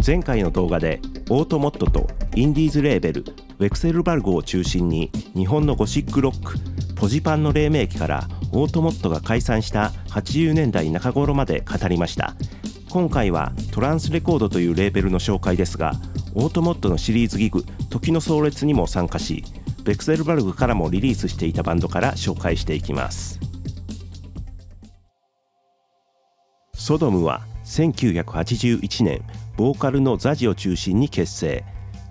前回の動画でオートモットとインディーズレーベルウェクセルバルグを中心に日本のゴシックロックポジパンの黎明期からオートモットが解散した80年代中頃まで語りました。今回はトランスレコードというレーベルの紹介ですが、オートモットのシリーズギグ時の壮烈にも参加し、ウェクセルバルグからもリリースしていたバンドから紹介していきます。ソドムは1981年ボーカルのザジを中心に結成。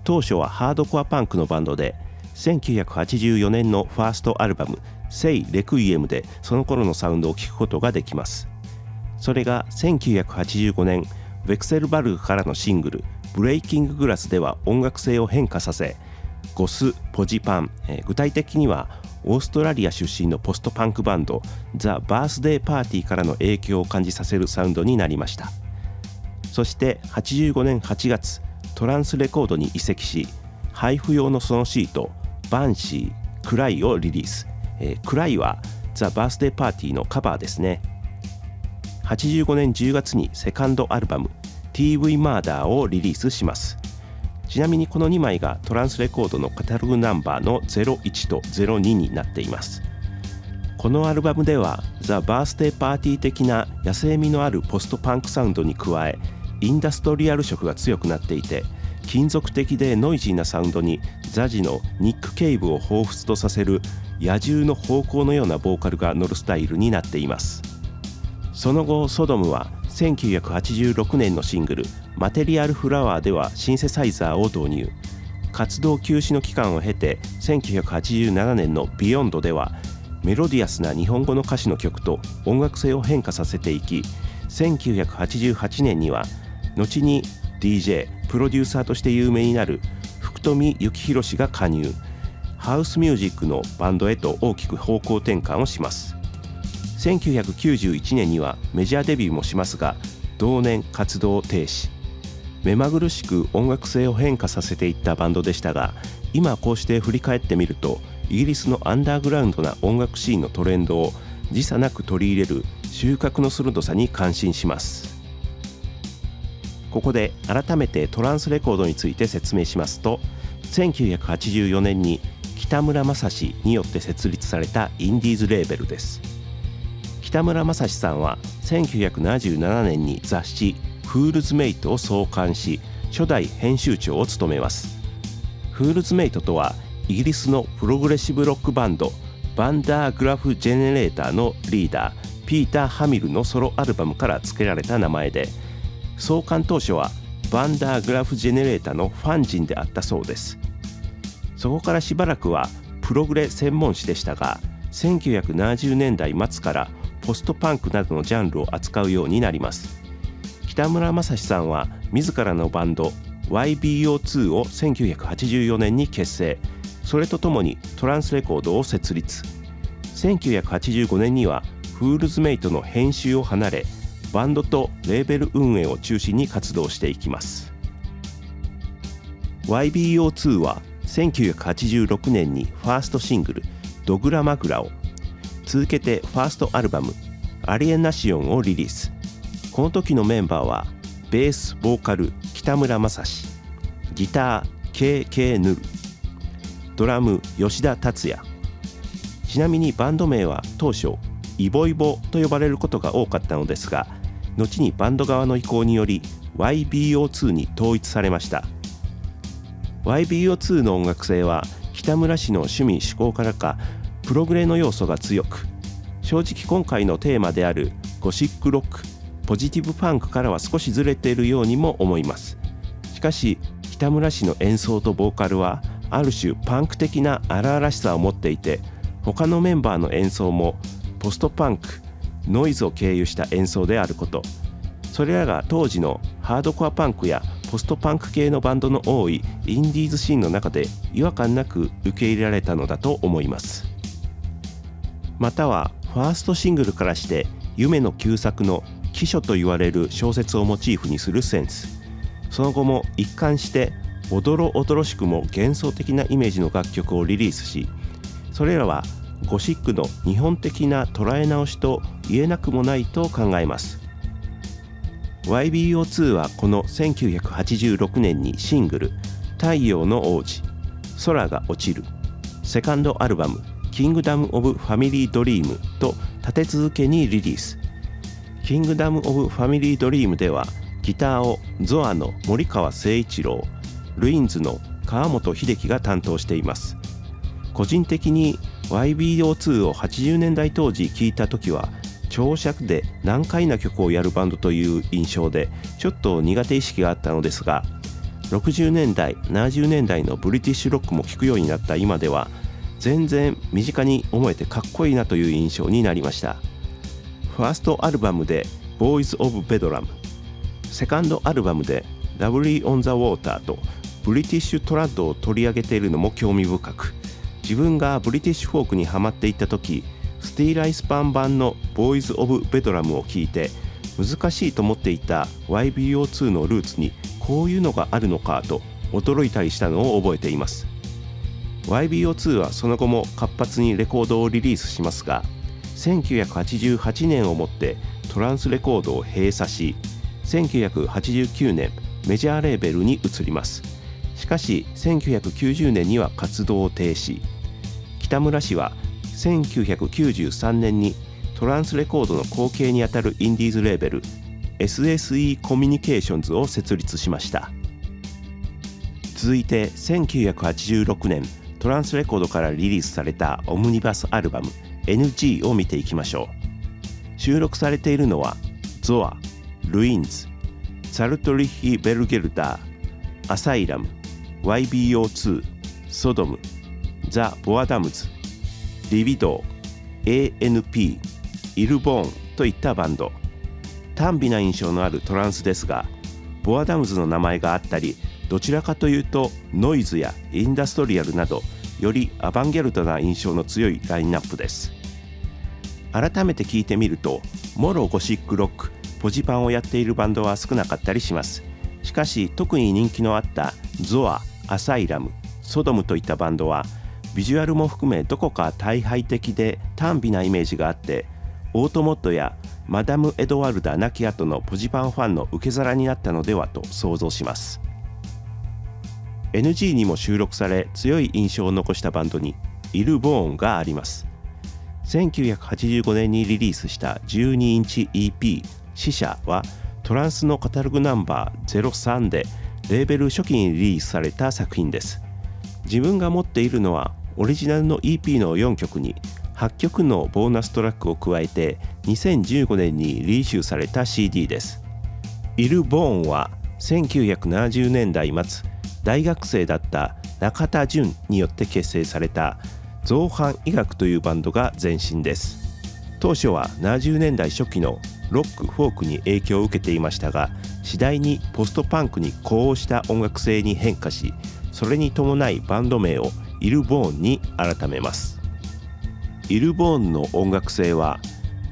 当初はハードコアパンクのバンドで、1984年のファーストアルバム「セイ・レクイエム」でその頃のサウンドを聴くことができます。それが1985年ウェクセルバルグからのシングル「ブレイキング・グラス」では音楽性を変化させ、ゴス・ポジパン、具体的にはオーストラリア出身のポストパンクバンドザ・バースデー・パーティーからの影響を感じさせるサウンドになりました。そして85年8月トランスレコードに移籍し、配布用のソノシートバンシー・クライをリリース。クライはザ・バースデー・パーティーのカバーですね。85年10月にセカンドアルバム TV マーダーをリリースします。ちなみにこの2枚がトランスレコードのカタログナンバーの01と02になっています。このアルバムではザ・バースデー・パーティー的な野生味のあるポストパンクサウンドに加え、インダストリアル色が強くなっていて、金属的でノイジーなサウンドにザジのニック・ケイブを彷彿とさせる野獣の咆哮のようなボーカルが乗るスタイルになっています。その後ソドムは1986年のシングルマテリアル・フラワーではシンセサイザーを導入。活動休止の期間を経て1987年のビヨンドではメロディアスな日本語の歌詞の曲と音楽性を変化させていき、1988年には後に DJ プロデューサーとして有名になる福富幸宏氏が加入。ハウスミュージックのバンドへと大きく方向転換をします。1991年にはメジャーデビューもしますが、同年活動停止。目まぐるしく音楽性を変化させていったバンドでしたが、今こうして振り返ってみるとイギリスのアンダーグラウンドな音楽シーンのトレンドを時差なく取り入れる収穫の鋭さに感心します。ここで改めてトランスレコードについて説明しますと、1984年に北村雅司によって設立されたインディーズレーベルです。北村雅司さんは1977年に雑誌フールズメイトを創刊し、初代編集長を務めます。フールズメイトとはイギリスのプログレッシブロックバンドバンダーグラフ・ジェネレーターのリーダーピーター・ハミルのソロアルバムから付けられた名前で、創刊当初はバンダーグラフ・ジェネレーターのファン人であったそうです。そこからしばらくはプログレ専門誌でしたが、1970年代末からポストパンクなどのジャンルを扱うようになります。北村雅司さんは自らのバンド YBO2 を1984年に結成。それとともにトランスレコードを設立。1985年にはフールズメイトの編集を離れ、バンドとレーベル運営を中心に活動していきます。 YBO2 は1986年にファーストシングルドグラマグラを、続けてファーストアルバムアリエナシオンをリリース。この時のメンバーはベースボーカル北村雅司、ギター KK ヌル、ドラム吉田達也。ちなみにバンド名は当初イボイボと呼ばれることが多かったのですが、後にバンド側の意向により YBO2 に統一されました。 YBO2 の音楽性は北村氏の趣味嗜好からかプログレの要素が強く、正直今回のテーマであるゴシックロックポジティブパンクからは少しずれているようにも思います。しかし北村氏の演奏とボーカルはある種パンク的な荒々しさを持っていて、他のメンバーの演奏もポストパンクノイズを経由した演奏であること、それらが当時のハードコアパンクやポストパンク系のバンドの多いインディーズシーンの中で違和感なく受け入れられたのだと思います。またはファーストシングルからして夢の旧作の奇書と言われる小説をモチーフにするセンス。その後も一貫しておどろおどろしくも幻想的なイメージの楽曲をリリースし、それらはゴシックの日本的な捉え直しと言えなくもないと考えます。YBO2 はこの1986年にシングル太陽の王子、空が落ちる、セカンドアルバムキングダム・オブ・ファミリー・ドリームと立て続けにリリース。キングダム・オブ・ファミリー・ドリームではギターをゾアの森川誠一郎、ルインズの川本秀樹が担当しています。個人的に YBO2 を80年代当時聴いた時は長尺で難解な曲をやるバンドという印象でちょっと苦手意識があったのですが、60年代70年代のブリティッシュロックも聴くようになった今では全然身近に思えてかっこいいなという印象になりました。ファーストアルバムで Boys of Bedlam、 セカンドアルバムで Lovely on the Water とブリティッシュトラッドを取り上げているのも興味深く、自分がブリティッシュフォークにハマっていった時、スティーライスパン版の Boys of Bedlam を聴いて難しいと思っていた YBO2 のルーツにこういうのがあるのかと驚いたりしたのを覚えています。 YBO2 はその後も活発にレコードをリリースしますが、1988年をもってトランスレコードを閉鎖し、1989年メジャーレーベルに移ります。しかし1990年には活動を停止。北村氏は1993年にトランスレコードの後継にあたるインディーズレーベル SSE コミュニケーションズを設立しました。続いて1986年トランスレコードからリリースされたオムニバスアルバム NG を見ていきましょう。収録されているのはゾア、ルインズ、サルトリヒ・ベルゲルダー、アサイラム、YBO2、ソドム、ザ・ボアダムズ、リビドー、ANP、イルボーンといったバンド。短美な印象のあるトランスですが、ボアダムズの名前があったり、どちらかというとノイズやインダストリアルなどよりアバンギャルドな印象の強いラインナップです。改めて聞いてみると、モロゴシックロック、ポジパンをやっているバンドは少なかったりします。しかし特に人気のあったゾア、アサイラム、ソドムといったバンドはビジュアルも含めどこか退廃的で短美なイメージがあって、オートモッドやマダム・エドワルダ亡き後のポジパンファンの受け皿になったのではと想像します。 NG にも収録され強い印象を残したバンドにイルボーンがあります。1985年にリリースした12インチ EP 死者はトランスのカタログナンバー03でレーベル初期にリリースされた作品です。自分が持っているのはオリジナルの EP の4曲に8曲のボーナストラックを加えて2015年にリイシューされた CD です。イルボーンは1970年代末大学生だった中田純によって結成された造反医学というバンドが前身です。当初は70年代初期のロック・フォークに影響を受けていましたが、次第にポストパンクに呼応した音楽性に変化し、それに伴いバンド名をイルボーンに改めます。イルボーンの音楽性は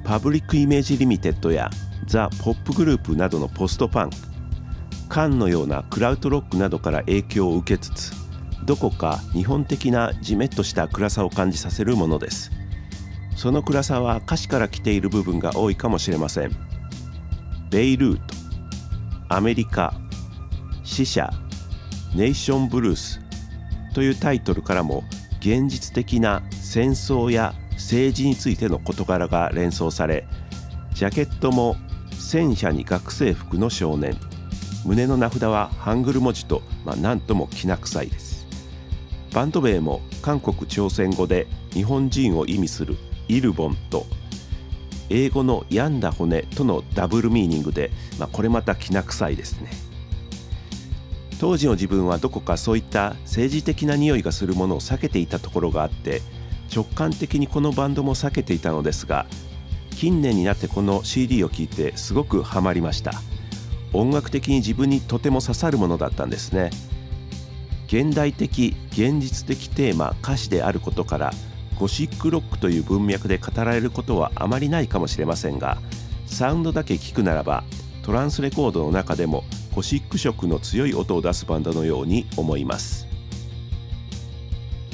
パブリックイメージリミテッドやザ・ポップグループなどのポストパンク、カンのようなクラウトロックなどから影響を受けつつ、どこか日本的なジメッとした暗さを感じさせるものです。その暗さは歌詞から来ている部分が多いかもしれません。ベイルート、アメリカ、死者、ネーションブルースというタイトルからも現実的な戦争や政治についての事柄が連想され、ジャケットも戦車に学生服の少年、胸の名札はハングル文字と、なんともきな臭いです。バンド名も韓国朝鮮語で日本人を意味するイルボンと英語の病んだ骨とのダブルミーニングで、これまたきな臭いですね。当時の自分はどこかそういった政治的な匂いがするものを避けていたところがあって、直感的にこのバンドも避けていたのですが、近年になってこの CD を聴いてすごくハマりました。音楽的に自分にとても刺さるものだったんですね。現代的現実的テーマ歌詞であることから、ゴシックロックという文脈で語られることはあまりないかもしれませんが、サウンドだけ聞くならばトランスレコードの中でもゴシック色の強い音を出すバンドのように思います。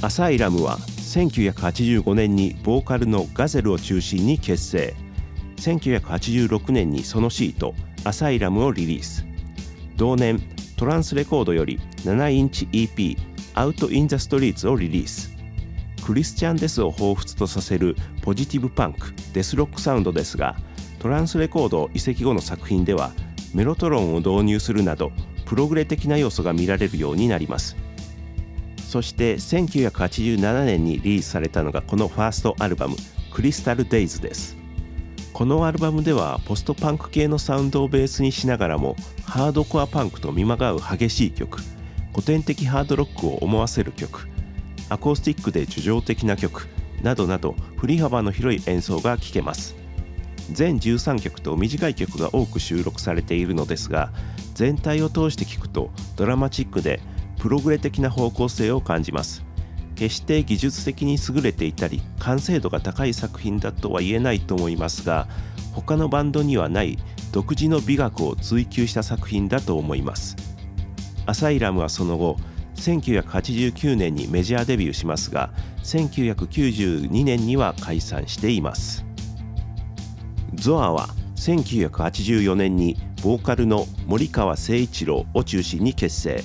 アサイラムは1985年にボーカルのガゼルを中心に結成。1986年にそのシートアサイラムをリリース。同年トランスレコードより7インチ EP アウト・イン・ザ・ストリートをリリース。クリスチャンデスを彷彿とさせるポジティブパンク、デスロックサウンドですが、トランスレコード移籍後の作品ではメロトロンを導入するなどプログレ的な要素が見られるようになります。そして1987年にリリースされたのがこのファーストアルバムクリスタルデイズです。このアルバムではポストパンク系のサウンドをベースにしながらもハードコアパンクと見まがう激しい曲、古典的ハードロックを思わせる曲、アコースティックで叙情的な曲などなど振り幅の広い演奏が聴けます。全13曲と短い曲が多く収録されているのですが、全体を通して聴くとドラマチックでプログレ的な方向性を感じます。決して技術的に優れていたり完成度が高い作品だとは言えないと思いますが、他のバンドにはない独自の美学を追求した作品だと思います。アサイラムはその後1989年にメジャーデビューしますが、1992年には解散しています。ゾアは1984年にボーカルの森川誠一郎を中心に結成。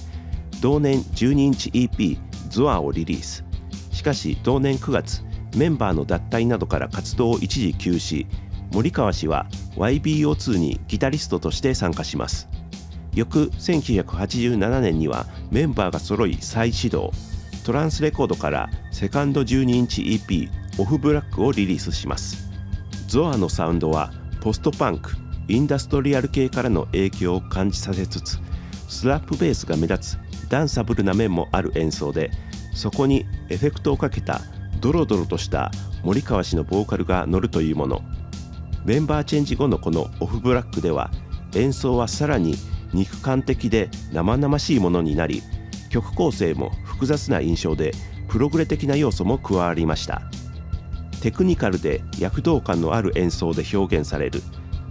同年12インチ EP ゾアをリリース。しかし同年9月、メンバーの脱退などから活動を一時休止。森川氏は YBO2 にギタリストとして参加します。翌1987年にはメンバーが揃い再始動。トランスレコードからセカンド12インチ EP オフブラックをリリースします。ゾアのサウンドはポストパンク、インダストリアル系からの影響を感じさせつつ、スラップベースが目立つダンサブルな面もある演奏で、そこにエフェクトをかけたドロドロとした森川氏のボーカルが乗るというもの。メンバーチェンジ後のこのオフブラックでは演奏はさらに肉感的で生々しいものになり、曲構成も複雑な印象でプログレ的な要素も加わりました。テクニカルで躍動感のある演奏で表現される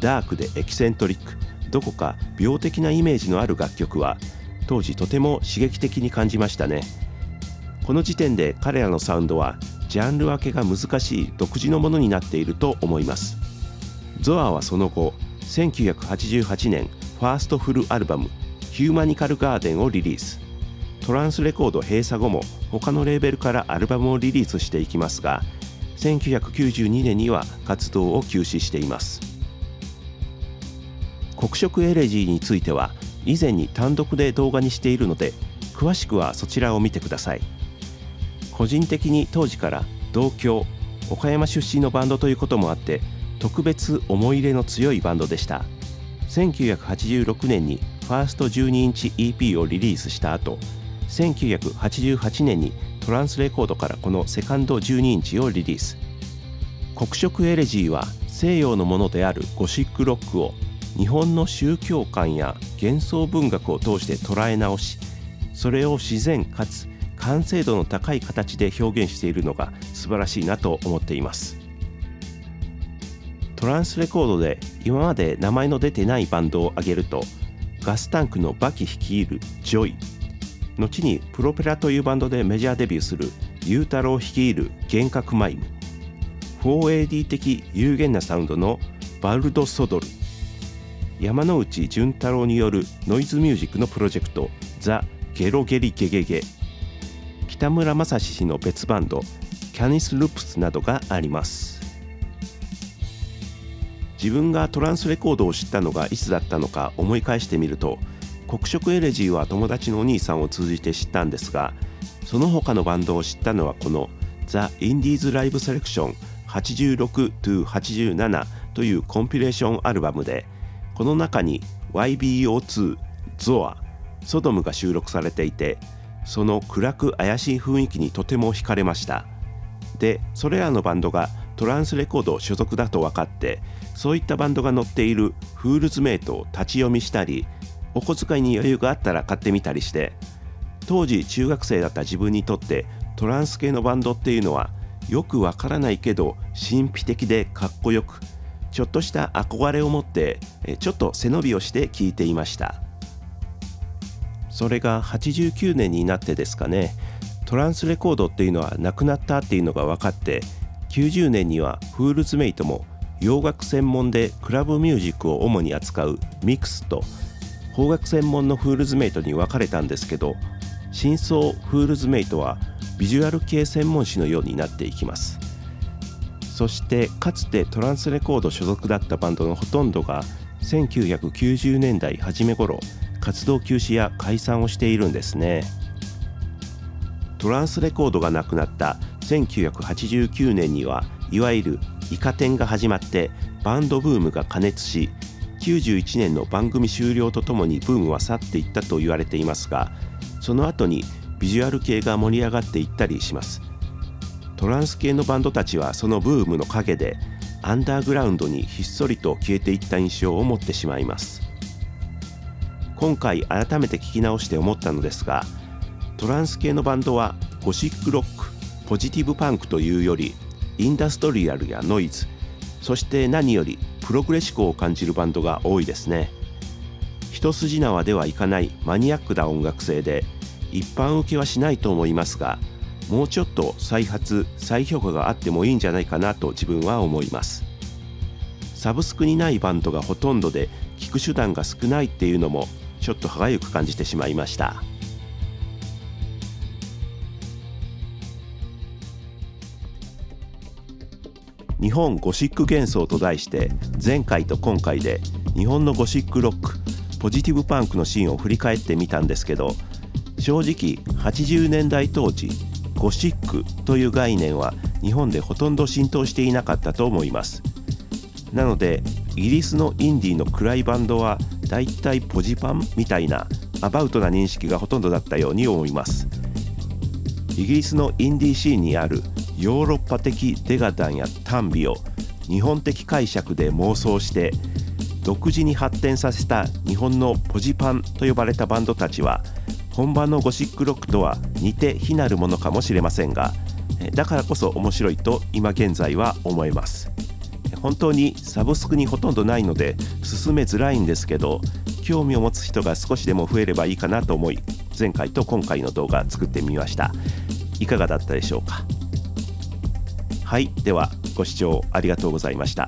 ダークでエキセントリック、どこか病的なイメージのある楽曲は当時とても刺激的に感じましたね。この時点で彼らのサウンドはジャンル分けが難しい独自のものになっていると思います。ゾアはその後1988年ファーストフルアルバムヒューマニカルガーデンをリリース。トランスレコード閉鎖後も他のレーベルからアルバムをリリースしていきますが、1992年には活動を休止しています。黒色エレジーについては以前に単独で動画にしているので、詳しくはそちらを見てください。個人的に当時から同郷岡山出身のバンドということもあって特別思い入れの強いバンドでした。1986年にファースト12インチ EP をリリースした後、1988年にトランスレコードからこのセカンド12インチをリリース。黒色エレジーは西洋のものであるゴシックロックを日本の宗教観や幻想文学を通して捉え直し、それを自然かつ完成度の高い形で表現しているのが素晴らしいなと思っています。トランスレコードで今まで名前の出てないバンドを挙げると、ガスタンクのバキ率いるジョイ、後にプロペラというバンドでメジャーデビューするユウタロウ率いる幻覚マイム、4AD 的有限なサウンドのバルドソドル、山内潤太郎によるノイズミュージックのプロジェクトザ・ゲロゲリゲゲゲ、北村正史氏の別バンドキャニス・ルプスなどがあります。自分がトランスレコードを知ったのがいつだったのか思い返してみると、黒色エレジーは友達のお兄さんを通じて知ったんですが、その他のバンドを知ったのはこのザ・インディーズ・ライブ・セレクション 86-87 というコンピレーションアルバムで、この中に YBO2、ゾア、ソドムが収録されていて、その暗く怪しい雰囲気にとても惹かれました。で、それらのバンドがトランスレコード所属だと分かって、そういったバンドが載っているフールズメイトを立ち読みしたり、お小遣いに余裕があったら買ってみたりして、当時中学生だった自分にとってトランス系のバンドっていうのはよくわからないけど神秘的でかっこよく、ちょっとした憧れを持ってちょっと背伸びをして聴いていました。それが89年になってですかね、トランスレコードっていうのはなくなったっていうのが分かって、90年にはフールズメイトも洋楽専門でクラブミュージックを主に扱うミックスと邦楽専門のフールズメイトに分かれたんですけど、新装フールズメイトはビジュアル系専門誌のようになっていきます。そしてかつてトランスレコード所属だったバンドのほとんどが1990年代初め頃活動休止や解散をしているんですね。トランスレコードがなくなった1989年にはいわゆるイカ天が始まってバンドブームが過熱し、91年の番組終了とともにブームは去っていったと言われていますが、その後にビジュアル系が盛り上がっていったりします。トランス系のバンドたちはそのブームの陰でアンダーグラウンドにひっそりと消えていった印象を持ってしまいます。今回改めて聞き直して思ったのですが、トランス系のバンドはゴシックロック、ポジティブパンクというよりインダストリアルやノイズ、そして何よりプログレ思考を感じるバンドが多いですね。一筋縄ではいかないマニアックな音楽性で一般受けはしないと思いますが、もうちょっと再発再評価があってもいいんじゃないかなと自分は思います。サブスクにないバンドがほとんどで聴く手段が少ないっていうのもちょっと歯がゆく感じてしまいました。日本ゴシック幻想と題して前回と今回で日本のゴシックロック、ポジティブパンクのシーンを振り返ってみたんですけど、正直80年代当時ゴシックという概念は日本でほとんど浸透していなかったと思います。なのでイギリスのインディーの暗いバンドはだいたいポジパンみたいなアバウトな認識がほとんどだったように思います。イギリスのインディーシーンにあるヨーロッパ的デガダンや短美を日本的解釈で妄想して独自に発展させた日本のポジパンと呼ばれたバンドたちは本場のゴシックロックとは似て非なるものかもしれませんが、だからこそ面白いと今現在は思えます。本当にサブスクにほとんどないので進めづらいんですけど、興味を持つ人が少しでも増えればいいかなと思い、前回と今回の動画作ってみました。いかがだったでしょうか。はい、ではご視聴ありがとうございました。